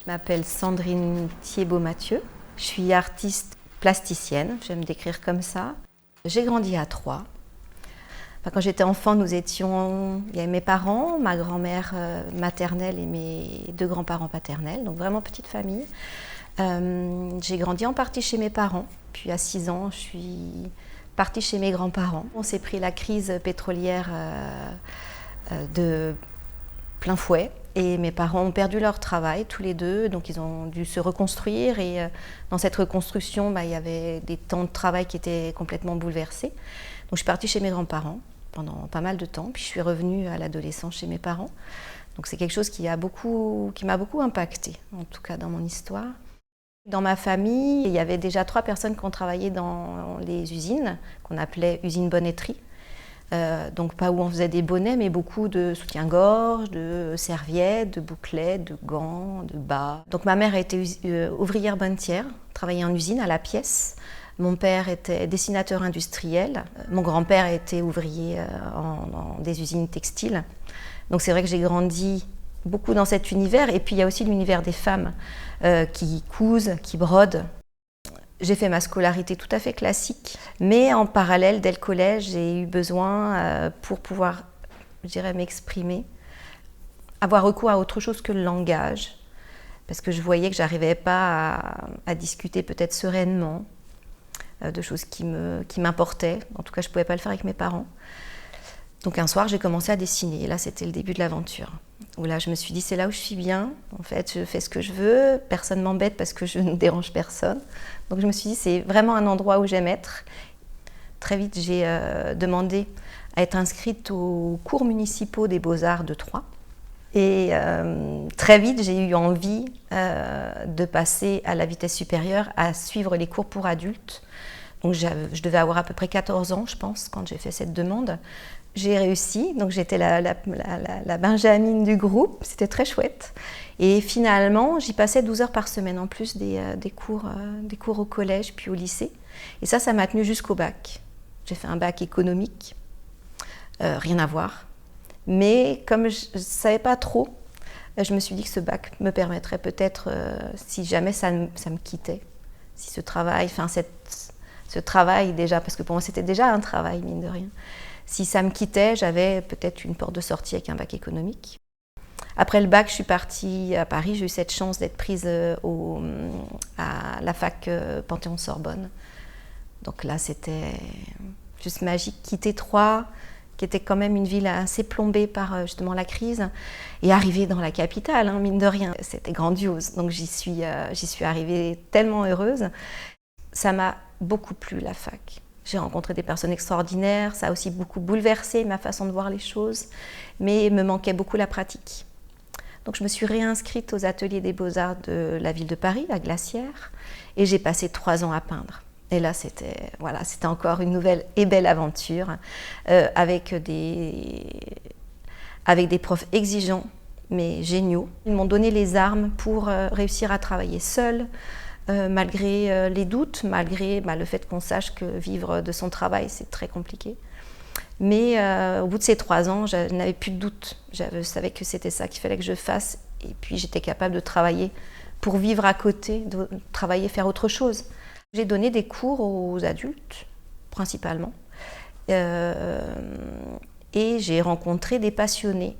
Je m'appelle Sandrine Thiebaud-Mathieu. Je suis artiste plasticienne, j'aime me décrire comme ça. J'ai grandi à Troyes. Quand j'étais enfant, il y avait mes parents, ma grand-mère maternelle et mes deux grands-parents paternels, donc vraiment petite famille. J'ai grandi en partie chez mes parents, puis à 6 ans, je suis partie chez mes grands-parents. On s'est pris la crise pétrolière de plein fouet et mes parents ont perdu leur travail tous les deux, donc ils ont dû se reconstruire et dans cette reconstruction, il y avait des temps de travail qui étaient complètement bouleversés. Donc je suis partie chez mes grands-parents pendant pas mal de temps, puis je suis revenue à l'adolescence chez mes parents. Donc c'est quelque chose qui m'a beaucoup impactée, en tout cas dans mon histoire. Dans ma famille, il y avait déjà 3 personnes qui ont travaillé dans les usines, qu'on appelait usines bonneterie. Donc pas où on faisait des bonnets, mais beaucoup de soutien-gorge, de serviettes, de bouclettes, de gants, de bas. Donc ma mère était ouvrière bonnetière, travaillait en usine à la pièce. Mon père était dessinateur industriel. Mon grand-père était ouvrier dans des usines textiles. Donc c'est vrai que j'ai grandi beaucoup dans cet univers. Et puis il y a aussi l'univers des femmes qui cousent, qui brodent. J'ai fait ma scolarité tout à fait classique, mais en parallèle, dès le collège, j'ai eu besoin, pour pouvoir, je dirais, m'exprimer, avoir recours à autre chose que le langage, parce que je voyais que je n'arrivais pas à discuter peut-être sereinement de choses qui m'importaient. En tout cas, je ne pouvais pas le faire avec mes parents. Donc un soir, j'ai commencé à dessiner, et là, c'était le début de l'aventure. Où là, je me suis dit, c'est là où je suis bien. En fait, je fais ce que je veux, personne ne m'embête parce que je ne dérange personne. Donc je me suis dit, c'est vraiment un endroit où j'aime être. Très vite, j'ai demandé à être inscrite aux cours municipaux des Beaux-Arts de Troyes. Et très vite, j'ai eu envie de passer à la vitesse supérieure, à suivre les cours pour adultes. Donc je devais avoir à peu près 14 ans, je pense, quand j'ai fait cette demande. J'ai réussi, donc j'étais la benjamine du groupe, c'était très chouette. Et finalement, j'y passais 12 heures par semaine, en plus des cours au collège puis au lycée. Et ça m'a tenue jusqu'au bac. J'ai fait un bac économique, rien à voir. Mais comme je ne savais pas trop, je me suis dit que ce bac me permettrait peut-être, si jamais ça me quittait, si ce travail, ce travail déjà, parce que pour moi c'était déjà un travail, mine de rien. Si ça me quittait, j'avais peut-être une porte de sortie avec un bac économique. Après le bac, je suis partie à Paris. J'ai eu cette chance d'être prise à la fac Panthéon-Sorbonne. Donc là, c'était juste magique. Quitter Troyes, qui était quand même une ville assez plombée par justement la crise, et arriver dans la capitale, mine de rien. C'était grandiose. Donc j'y suis arrivée tellement heureuse. Ça m'a beaucoup plu, la fac. J'ai rencontré des personnes extraordinaires, ça a aussi beaucoup bouleversé ma façon de voir les choses, mais il me manquait beaucoup la pratique. Donc je me suis réinscrite aux ateliers des Beaux-Arts de la ville de Paris, à Glacière, et j'ai passé 3 ans à peindre. Et là, c'était encore une nouvelle et belle aventure, avec des profs exigeants, mais géniaux. Ils m'ont donné les armes pour réussir à travailler seule, malgré les doutes, malgré le fait qu'on sache que vivre de son travail, c'est très compliqué. Mais au bout de ces 3 ans, je n'avais plus de doute. Je savais que c'était ça qu'il fallait que je fasse. Et puis j'étais capable de travailler pour vivre à côté, de travailler, faire autre chose. J'ai donné des cours aux adultes, principalement. Et j'ai rencontré des passionnés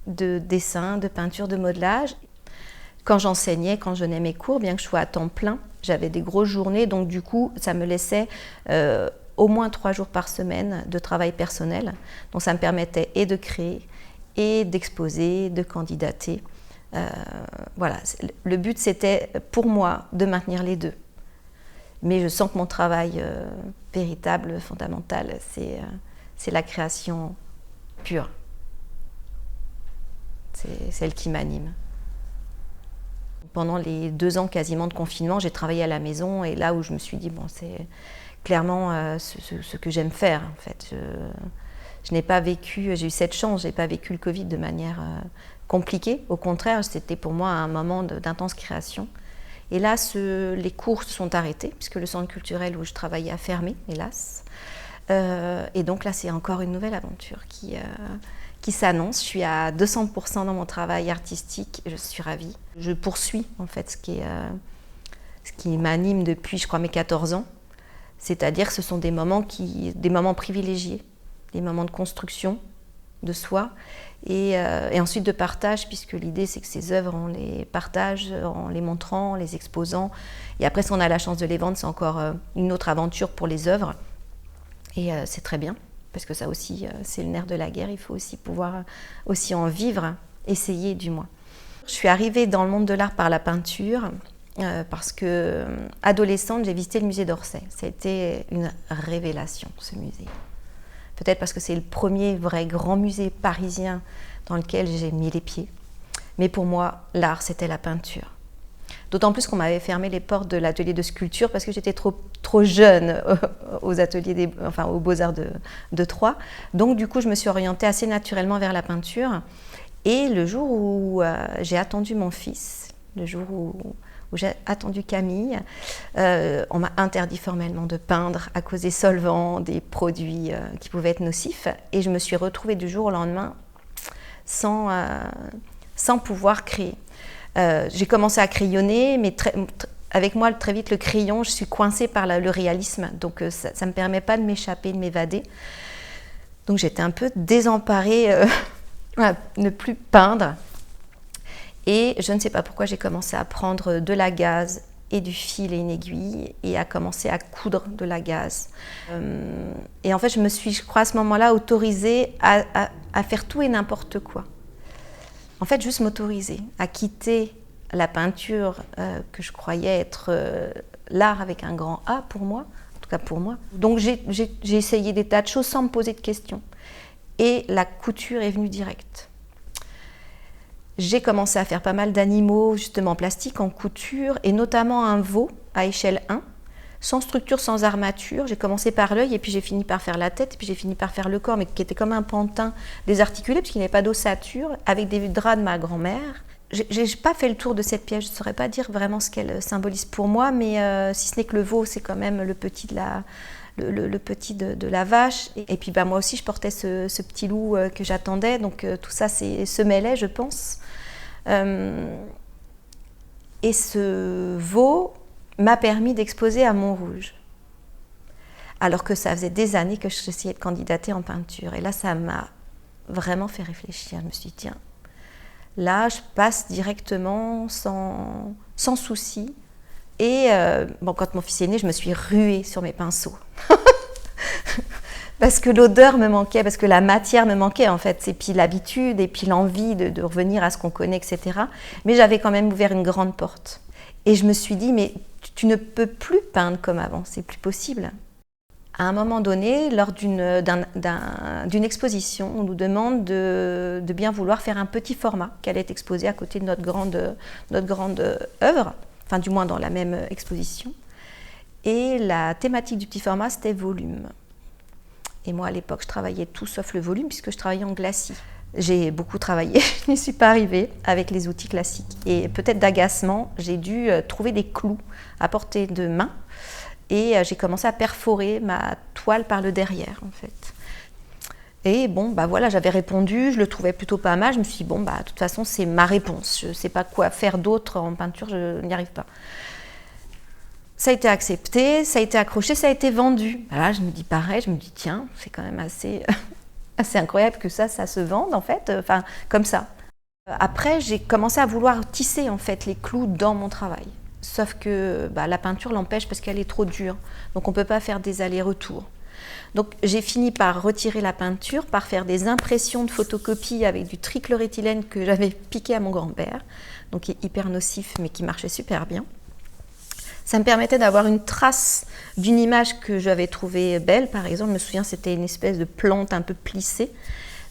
de dessin, de peinture, de modelage. Quand j'enseignais, quand je donnais mes cours, bien que je sois à temps plein, j'avais des grosses journées, donc du coup, ça me laissait au moins 3 jours par semaine de travail personnel. Donc ça me permettait et de créer, et d'exposer, de candidater. Voilà, le but c'était pour moi de maintenir les deux. Mais je sens que mon travail véritable, fondamental, c'est la création pure. C'est celle qui m'anime. Pendant les 2 ans quasiment de confinement, j'ai travaillé à la maison et là où je me suis dit, c'est clairement ce que j'aime faire. En fait, je n'ai pas vécu, j'ai eu cette chance, je n'ai pas vécu le Covid de manière compliquée. Au contraire, c'était pour moi un moment d'intense création. Et là, les cours se sont arrêtés puisque le centre culturel où je travaillais a fermé, hélas. Et donc là, c'est encore une nouvelle aventure qui qui s'annonce. Je suis à 200% dans mon travail artistique, je suis ravie. Je poursuis en fait ce qui m'anime depuis, je crois, mes 14 ans. C'est-à-dire que ce sont des moments privilégiés, des moments de construction de soi et ensuite de partage, puisque l'idée c'est que ces œuvres, on les partage en les montrant, en les exposant. Et après, si on a la chance de les vendre, c'est encore une autre aventure pour les œuvres. Et c'est très bien, parce que ça aussi, c'est le nerf de la guerre. Il faut aussi pouvoir aussi en vivre, essayer du moins. Je suis arrivée dans le monde de l'art par la peinture. Parce que, adolescente, j'ai visité le musée d'Orsay. Ça a été une révélation, ce musée. Peut-être parce que c'est le premier vrai grand musée parisien dans lequel j'ai mis les pieds. Mais pour moi, l'art, c'était la peinture. D'autant plus qu'on m'avait fermé les portes de l'atelier de sculpture parce que j'étais trop jeune aux ateliers aux Beaux-Arts de Troyes. Donc, du coup, je me suis orientée assez naturellement vers la peinture. Et le jour où j'ai attendu mon fils, le jour où j'ai attendu Camille, on m'a interdit formellement de peindre à cause des solvants, des produits qui pouvaient être nocifs. Et je me suis retrouvée du jour au lendemain sans pouvoir créer. J'ai commencé à crayonner, mais avec moi, très vite, le crayon, je suis coincée par le réalisme. Donc, ça ne me permet pas de m'échapper, de m'évader. Donc, j'étais un peu désemparée à ne plus peindre. Et je ne sais pas pourquoi j'ai commencé à prendre de la gaze et du fil et une aiguille et à commencer à coudre de la gaze. Et en fait, je crois à ce moment-là, autorisée à faire tout et n'importe quoi. En fait, juste m'autoriser à quitter la peinture que je croyais être l'art avec un grand A pour moi, en tout cas pour moi. Donc j'ai essayé des tas de choses sans me poser de questions. Et la couture est venue directe. J'ai commencé à faire pas mal d'animaux justement plastiques en couture et notamment un veau à échelle 1, sans structure, sans armature. J'ai commencé par l'œil et puis j'ai fini par faire la tête et puis j'ai fini par faire le corps, mais qui était comme un pantin désarticulé parce qu'il n'y avait pas d'ossature, avec des draps de ma grand-mère. J'ai pas fait le tour de cette pièce, je ne saurais pas dire vraiment ce qu'elle symbolise pour moi, mais si ce n'est que le veau, c'est quand même le petit de la vache. Et puis moi aussi, je portais ce petit loup que j'attendais, donc tout ça se mêlait, je pense. Et ce veau m'a permis d'exposer à Montrouge, alors que ça faisait des années que j'essayais de candidater en peinture. Et là, ça m'a vraiment fait réfléchir. Je me suis dit, tiens, là, je passe directement sans souci. Et quand mon fils est né, je me suis ruée sur mes pinceaux. Parce que l'odeur me manquait, parce que la matière me manquait en fait, et puis l'habitude, et puis l'envie de revenir à ce qu'on connaît, etc. Mais j'avais quand même ouvert une grande porte. Et je me suis dit, mais tu ne peux plus peindre comme avant, c'est plus possible. À un moment donné, lors d'une exposition, on nous demande de bien vouloir faire un petit format qui allait être exposé à côté de notre grande œuvre, enfin du moins dans la même exposition. Et la thématique du petit format, c'était volume. Et moi, à l'époque, je travaillais tout sauf le volume, puisque je travaillais en glacis. J'ai beaucoup travaillé, je n'y suis pas arrivée avec les outils classiques. Et peut-être d'agacement, j'ai dû trouver des clous à portée de main. Et j'ai commencé à perforer ma toile par le derrière, en fait. Et voilà, j'avais répondu, je le trouvais plutôt pas mal. Je me suis dit, de toute façon, c'est ma réponse. Je ne sais pas quoi faire d'autre en peinture, je n'y arrive pas. Ça a été accepté, ça a été accroché, ça a été vendu. Là, je me dis pareil, je me dis tiens, c'est quand même assez incroyable que ça se vende en fait, comme ça. Après, j'ai commencé à vouloir tisser en fait les clous dans mon travail. Sauf que la peinture l'empêche parce qu'elle est trop dure, donc on ne peut pas faire des allers-retours. Donc j'ai fini par retirer la peinture, par faire des impressions de photocopie avec du trichloréthylène que j'avais piqué à mon grand-père, donc qui est hyper nocif mais qui marchait super bien. Ça me permettait d'avoir une trace d'une image que j'avais trouvée belle. Par exemple, je me souviens, c'était une espèce de plante un peu plissée,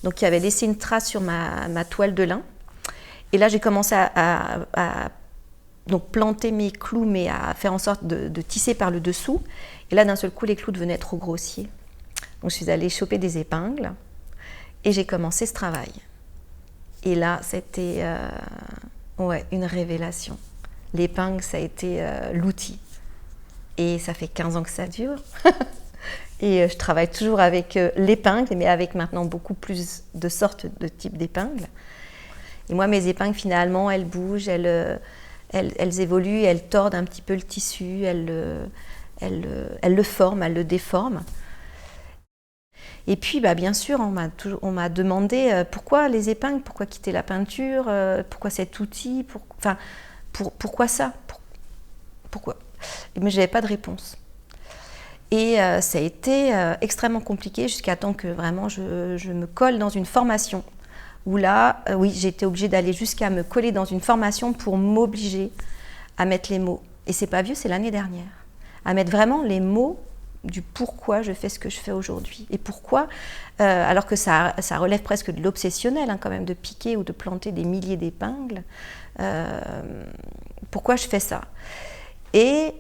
donc qui avait laissé une trace sur ma toile de lin. Et là, j'ai commencé à donc planter mes clous, mais à faire en sorte de tisser par le dessous. Et là, d'un seul coup, les clous devenaient trop grossiers. Donc, je suis allée choper des épingles et j'ai commencé ce travail. Et là, c'était une révélation. L'épingle, ça a été l'outil. Et ça fait 15 ans que ça dure. Et je travaille toujours avec l'épingle, mais avec maintenant beaucoup plus de sortes de types d'épingles. Et moi, mes épingles, finalement, elles bougent, elles évoluent, elles tordent un petit peu le tissu, elles le forment, elles le déforment. Et puis, bien sûr, on m'a demandé pourquoi les épingles, pourquoi quitter la peinture, pourquoi cet outil, pourquoi ça, pourquoi. Mais je n'avais pas de réponse. Et ça a été extrêmement compliqué jusqu'à temps que vraiment je me colle dans une formation. Où là, oui, j'ai été obligée d'aller jusqu'à me coller dans une formation pour m'obliger à mettre les mots. Et c'est pas vieux, c'est l'année dernière. À mettre vraiment les mots du pourquoi je fais ce que je fais aujourd'hui. Et pourquoi, alors que ça relève presque de l'obsessionnel, quand même, de piquer ou de planter des milliers d'épingles. Pourquoi je fais ça? Et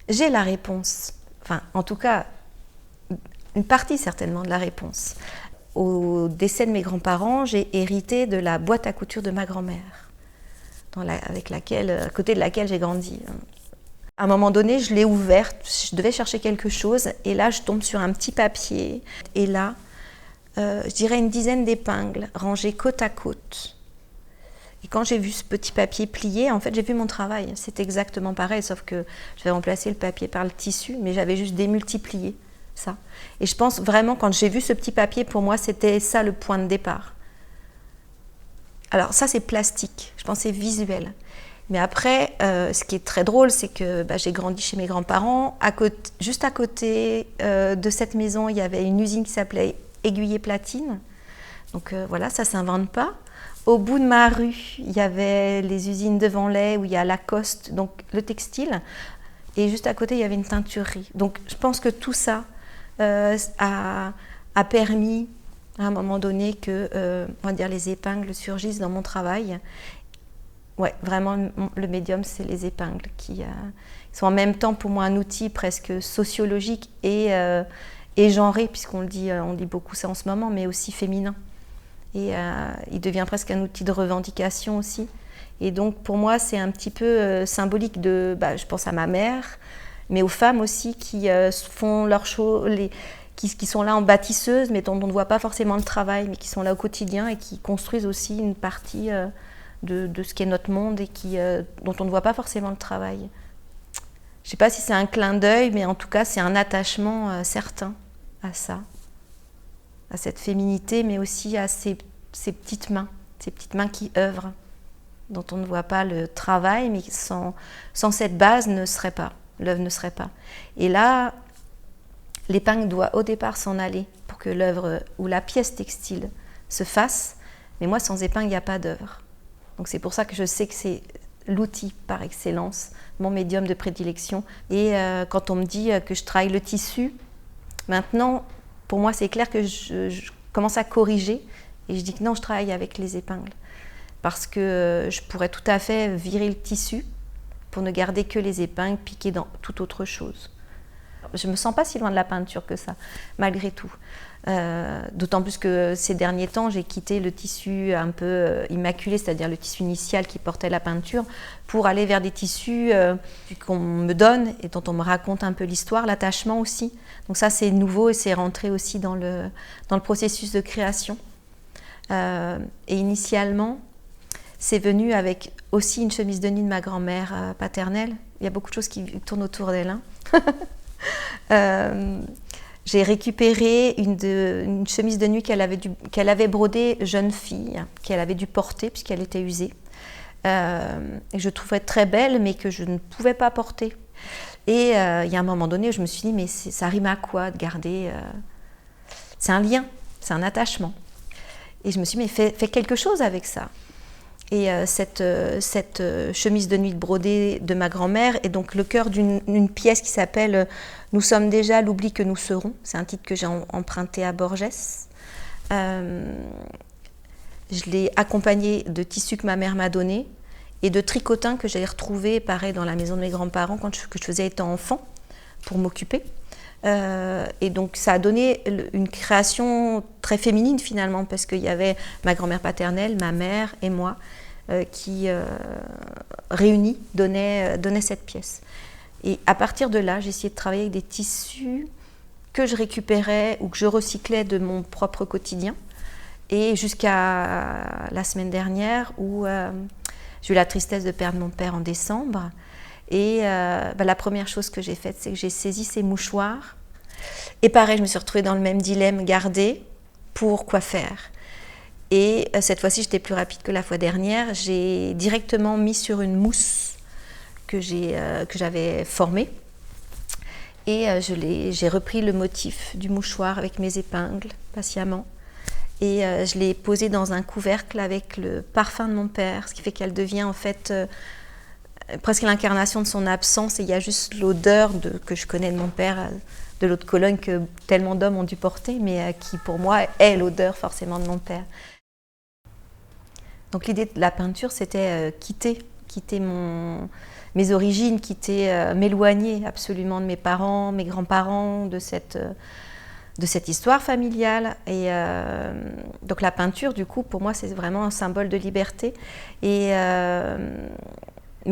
j'ai la réponse. Enfin, en tout cas, une partie certainement de la réponse. Au décès de mes grands-parents, j'ai hérité de la boîte à couture de ma grand-mère, à côté de laquelle j'ai grandi. À un moment donné, je l'ai ouverte, je devais chercher quelque chose, et là, je tombe sur un petit papier. Et là, je dirais une dizaine d'épingles rangées côte à côte. Et quand j'ai vu ce petit papier plié, en fait, j'ai vu mon travail. C'est exactement pareil, sauf que j'avais remplacé le papier par le tissu, mais j'avais juste démultiplié ça. Et je pense vraiment, quand j'ai vu ce petit papier, pour moi, c'était ça le point de départ. Alors ça, c'est plastique, je pense que c'est visuel. Mais après, ce qui est très drôle, c'est que j'ai grandi chez mes grands-parents. Juste à côté de cette maison, il y avait une usine qui s'appelait Aiguillé Platine. Donc voilà, ça ne s'invente pas. Au bout de ma rue, il y avait les usines de Vanlay, où il y a Lacoste, donc le textile. Et juste à côté, il y avait une teinturerie. Donc je pense que tout ça a permis à un moment donné que on va dire, les épingles surgissent dans mon travail. Ouais, vraiment, le médium, c'est les épingles qui sont en même temps pour moi un outil presque sociologique et genré, puisqu'on dit beaucoup ça en ce moment, mais aussi féminin. Et il devient presque un outil de revendication aussi. Et donc pour moi, c'est un petit peu symbolique de, je pense à ma mère, mais aux femmes aussi qui font leurs choses, qui sont là en bâtisseuses, mais dont on ne voit pas forcément le travail, mais qui sont là au quotidien et qui construisent aussi une partie de ce qu'est notre monde et dont on ne voit pas forcément le travail. Je ne sais pas si c'est un clin d'œil, mais en tout cas, c'est un attachement certain à ça, à cette féminité, mais aussi à ces petites mains qui œuvrent, dont on ne voit pas le travail, mais sans cette base, l'œuvre ne serait pas. Et là, l'épingle doit au départ s'en aller pour que l'œuvre ou la pièce textile se fasse, mais moi, sans épingle, il n'y a pas d'œuvre. Donc c'est pour ça que je sais que c'est l'outil par excellence, mon médium de prédilection. Et quand on me dit que je travaille le tissu, maintenant, pour moi, c'est clair que je commence à corriger et je dis que non, je travaille avec les épingles. Parce que je pourrais tout à fait virer le tissu pour ne garder que les épingles piquées dans toute autre chose. Je ne me sens pas si loin de la peinture que ça, malgré tout. D'autant plus que ces derniers temps, j'ai quitté le tissu un peu immaculé, c'est-à-dire le tissu initial qui portait la peinture, pour aller vers des tissus qu'on me donne et dont on me raconte un peu l'histoire, l'attachement aussi. Donc ça, c'est nouveau et c'est rentré aussi dans le processus de création. Et initialement, c'est venu avec aussi une chemise de nuit de ma grand-mère paternelle. Il y a beaucoup de choses qui tournent autour d'elle. J'ai récupéré une chemise de nuit qu'elle avait brodée jeune fille, qu'elle avait dû porter puisqu'elle était usée. Et je trouvais très belle, mais que je ne pouvais pas porter. Et il y a un moment donné, je me suis dit, mais ça rime à quoi de garder c'est un lien, c'est un attachement. Et je me suis dit, mais fais quelque chose avec ça. Et cette chemise de nuit brodée de ma grand-mère est donc le cœur d'une pièce qui s'appelle « Nous sommes déjà l'oubli que nous serons ». C'est un titre que j'ai emprunté à Borges. Je l'ai accompagnée de tissus que ma mère m'a donnés et de tricotins que j'avais retrouvés, pareil, dans la maison de mes grands-parents que je faisais étant enfant pour m'occuper. Et donc ça a donné une création très féminine finalement, parce qu'il y avait ma grand-mère paternelle, ma mère et moi qui réunis donnaient cette pièce. Et à partir de là, j'ai essayé de travailler avec des tissus que je récupérais ou que je recyclais de mon propre quotidien. Et jusqu'à la semaine dernière où j'ai eu la tristesse de perdre mon père en décembre. Et la première chose que j'ai faite, c'est que j'ai saisi ces mouchoirs. Et pareil, je me suis retrouvée dans le même dilemme, garder pour quoi faire. Et cette fois-ci, j'étais plus rapide que la fois dernière. J'ai directement mis sur une mousse que j'avais formée. Et j'ai repris le motif du mouchoir avec mes épingles, patiemment. Et je l'ai posé dans un couvercle avec le parfum de mon père, ce qui fait qu'elle devient en fait presque l'incarnation de son absence. Et il y a juste l'odeur que je connais de mon père, de l'eau de Cologne que tellement d'hommes ont dû porter, mais qui pour moi est l'odeur forcément de mon père. Donc l'idée de la peinture, c'était quitter mes origines, m'éloigner absolument de mes parents, mes grands-parents, de cette histoire familiale. Et donc la peinture, du coup, pour moi, c'est vraiment un symbole de liberté. Mais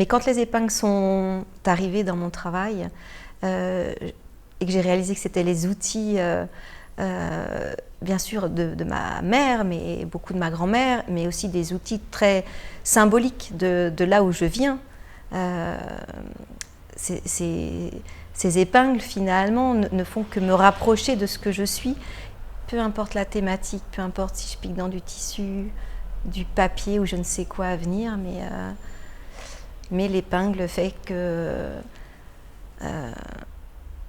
quand les épingles sont arrivées dans mon travail et que j'ai réalisé que c'était les outils, bien sûr, de ma mère, mais beaucoup de ma grand-mère, mais aussi des outils très symboliques de là où je viens, ces épingles, finalement, ne font que me rapprocher de ce que je suis, peu importe la thématique, peu importe si je pique dans du tissu, du papier ou je ne sais quoi à venir, mais l'épingle fait que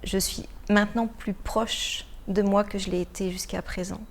je suis maintenant plus proche de moi que je l'ai été jusqu'à présent.